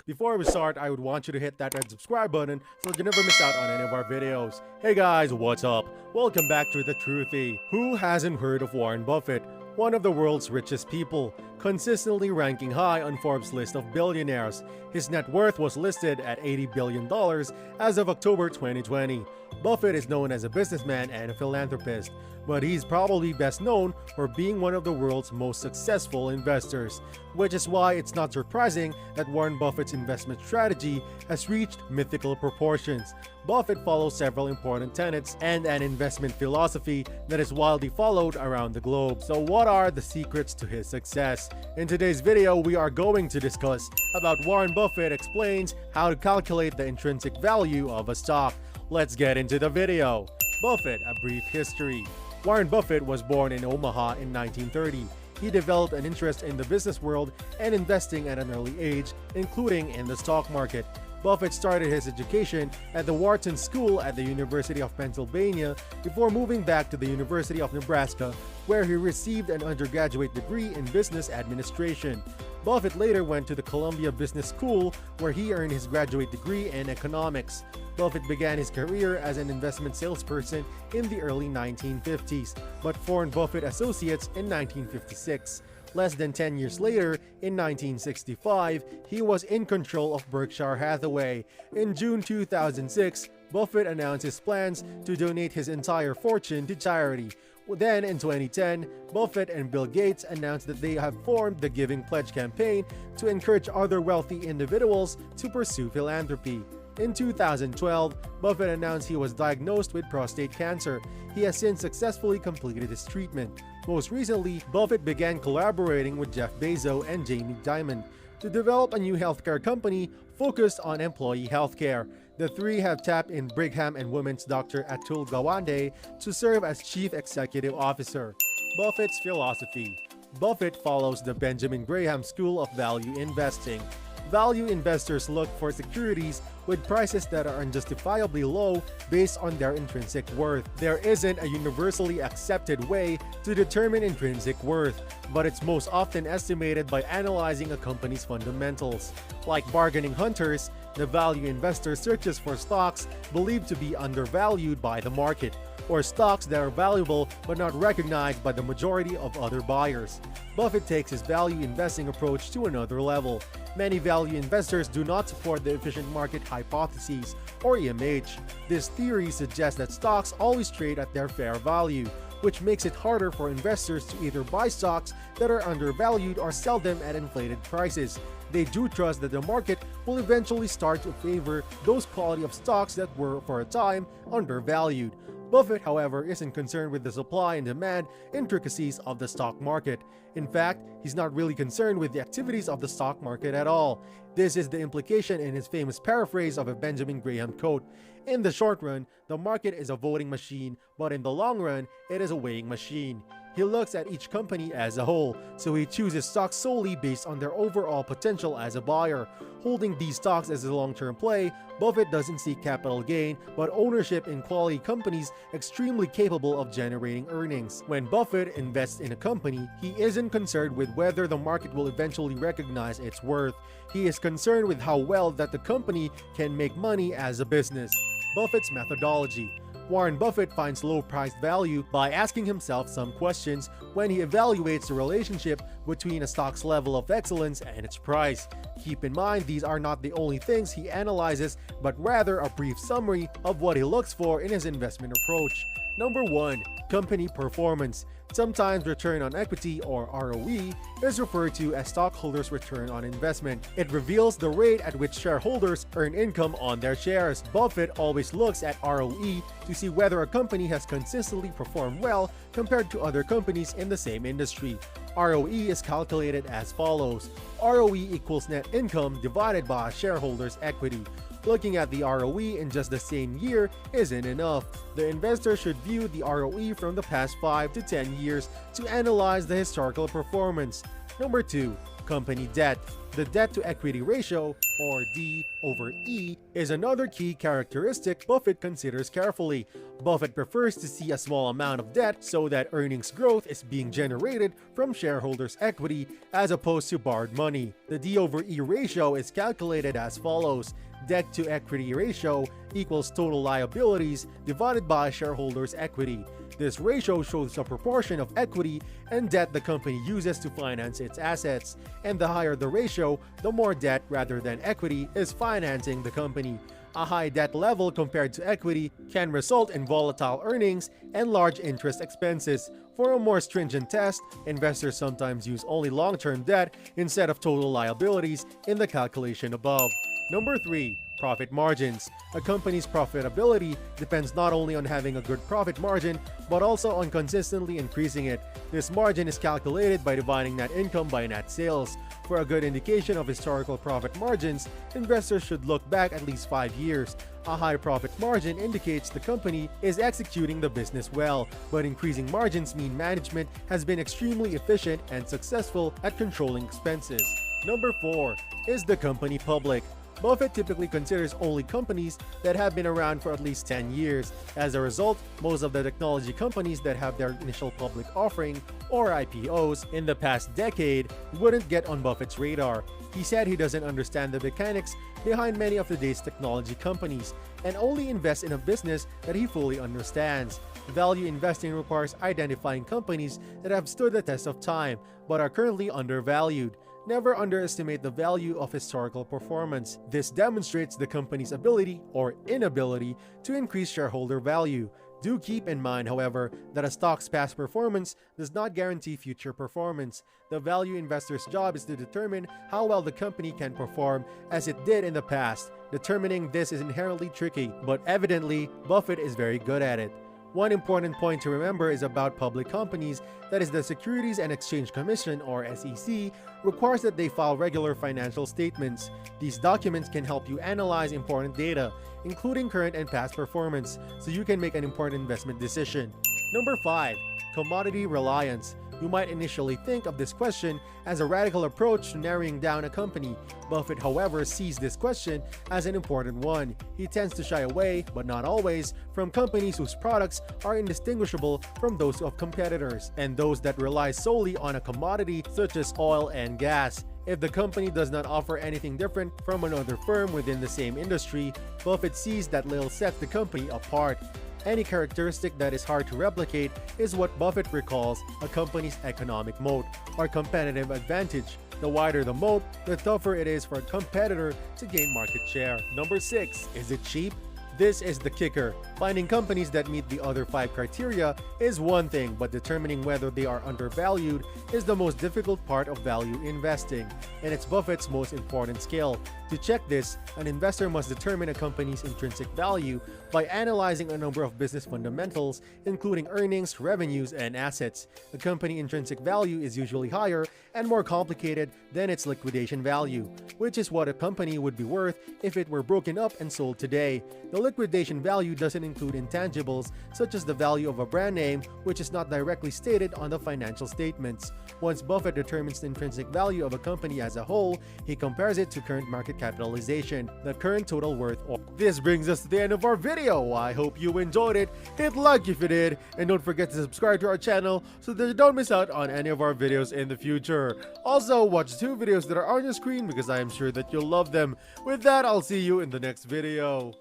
Before we start, I would want you to hit that red subscribe button so you never miss out on any of our videos. Hey guys, what's up? Welcome back to The Truthy. Who hasn't heard of Warren Buffett? One of the world's richest people, consistently ranking high on Forbes' list of billionaires. His net worth was listed at $80 billion as of October 2020. Buffett is known as a businessman and a philanthropist, but he's probably best known for being one of the world's most successful investors, which is why it's not surprising that Warren Buffett's investment strategy has reached mythical proportions. Buffett follows several important tenets and an investment philosophy that is widely followed around the globe. So what are the secrets to his success? In today's video, we are going to discuss about Warren Buffett explains how to calculate the intrinsic value of a stock. Let's get into the video. Buffett, a brief history. Warren Buffett was born in Omaha in 1930. He developed an interest in the business world and investing at an early age, including in the stock market. Buffett started his education at the Wharton School at the University of Pennsylvania before moving back to the University of Nebraska, where he received an undergraduate degree in business administration. Buffett later went to the Columbia Business School, where he earned his graduate degree in economics. Buffett began his career as an investment salesperson in the early 1950s, but formed Buffett Associates in 1956. Less than 10 years later, in 1965, he was in control of Berkshire Hathaway. In June 2006, Buffett announced his plans to donate his entire fortune to charity. Then in 2010, Buffett and Bill Gates announced that they have formed the Giving Pledge campaign to encourage other wealthy individuals to pursue philanthropy. In 2012, Buffett announced he was diagnosed with prostate cancer. He has since successfully completed his treatment. Most recently, Buffett began collaborating with Jeff Bezos and Jamie Dimon to develop a new healthcare company focused on employee healthcare. The three have tapped in Brigham and Women's Dr. Atul Gawande to serve as Chief Executive Officer. Buffett's philosophy. Buffett follows the Benjamin Graham School of Value Investing. Value investors look for securities with prices that are unjustifiably low based on their intrinsic worth. There isn't a universally accepted way to determine intrinsic worth, but it's most often estimated by analyzing a company's fundamentals. Like bargaining hunters, the value investor searches for stocks believed to be undervalued by the market, or stocks that are valuable but not recognized by the majority of other buyers. Buffett takes his value investing approach to another level. Many value investors do not support the efficient market hypothesis, or EMH. This theory suggests that stocks always trade at their fair value, which makes it harder for investors to either buy stocks that are undervalued or sell them at inflated prices. They do trust that the market will eventually start to favor those quality of stocks that were, for a time, undervalued. Buffett, however, isn't concerned with the supply and demand intricacies of the stock market. In fact, he's not really concerned with the activities of the stock market at all. This is the implication in his famous paraphrase of a Benjamin Graham quote. In the short run, the market is a voting machine, but in the long run, it is a weighing machine. He looks at each company as a whole, so he chooses stocks solely based on their overall potential as a buyer. Holding these stocks as a long-term play, Buffett doesn't seek capital gain, but ownership in quality companies extremely capable of generating earnings. When Buffett invests in a company, he isn't concerned with whether the market will eventually recognize its worth. He is concerned with how well that the company can make money as a business. Buffett's methodology. Warren Buffett finds low-priced value by asking himself some questions when he evaluates the relationship between a stock's level of excellence and its price. Keep in mind, these are not the only things he analyzes, but rather a brief summary of what he looks for in his investment approach. Number 1. Company performance. Sometimes return on equity, or ROE, is referred to as stockholders' return on investment. It reveals the rate at which shareholders earn income on their shares. Buffett always looks at ROE to see whether a company has consistently performed well compared to other companies in the same industry. ROE is calculated as follows. ROE equals net income divided by shareholders' equity. Looking at the ROE in just the same year isn't enough. The investor should view the ROE from the past 5 to 10 years to analyze the historical performance. Number 2. company debt. The debt-to-equity ratio, or D over E, is another key characteristic Buffett considers carefully. Buffett prefers to see a small amount of debt so that earnings growth is being generated from shareholders' equity as opposed to borrowed money. The D over E ratio is calculated as follows. Debt-to-equity ratio equals total liabilities divided by shareholders' equity. This ratio shows the proportion of equity and debt the company uses to finance its assets, and the higher the ratio, the more debt rather than equity is financing the company. A high debt level compared to equity can result in volatile earnings and large interest expenses. For a more stringent test, investors sometimes use only long-term debt instead of total liabilities in the calculation above. Number 3. Profit margins. A company's profitability depends not only on having a good profit margin, but also on consistently increasing it. This margin is calculated by dividing net income by net sales. For a good indication of historical profit margins, investors should look back at least 5 years. A high profit margin indicates the company is executing the business well, but increasing margins mean management has been extremely efficient and successful at controlling expenses. Number 4. Is the company public? Buffett typically considers only companies that have been around for at least 10 years. As a result, most of the technology companies that have their initial public offering, or IPOs, in the past decade wouldn't get on Buffett's radar. He said he doesn't understand the mechanics behind many of today's technology companies and only invests in a business that he fully understands. Value investing requires identifying companies that have stood the test of time but are currently undervalued. Never underestimate the value of historical performance. This demonstrates the company's ability or inability to increase shareholder value. Do keep in mind, however, that a stock's past performance does not guarantee future performance. The value investor's job is to determine how well the company can perform as it did in the past. Determining this is inherently tricky, but evidently, Buffett is very good at it. One important point to remember is about public companies, that is the Securities and Exchange Commission, or SEC, requires that they file regular financial statements. These documents can help you analyze important data, including current and past performance, so you can make an important investment decision. Number 5. Commodity reliance. You might initially think of this question as a radical approach to narrowing down a company. Buffett, however, sees this question as an important one. He tends to shy away, but not always, from companies whose products are indistinguishable from those of competitors, and those that rely solely on a commodity such as oil and gas. If the company does not offer anything different from another firm within the same industry, Buffett sees that little sets the company apart. Any characteristic that is hard to replicate is what Buffett recalls a company's economic moat, or competitive advantage. The wider the moat, the tougher it is for a competitor to gain market share. Number 6. Is it cheap? This is the kicker. Finding companies that meet the other 5 criteria is one thing, but determining whether they are undervalued is the most difficult part of value investing, and it's Buffett's most important skill. To check this, an investor must determine a company's intrinsic value by analyzing a number of business fundamentals, including earnings, revenues, and assets. The company intrinsic value is usually higher and more complicated than its liquidation value, which is what a company would be worth if it were broken up and sold today. The liquidation value doesn't include intangibles such as the value of a brand name, which is not directly stated on the financial statements. Once Buffett determines the intrinsic value of a company as a whole, he compares it to current market capitalization, the current total worth. This brings us to the end of our video. I hope you enjoyed it. Hit like if you did, and don't forget to subscribe to our channel so that you don't miss out on any of our videos in the future. Also, watch 2 videos that are on your screen because I am sure that you'll love them. With that, I'll see you in the next video.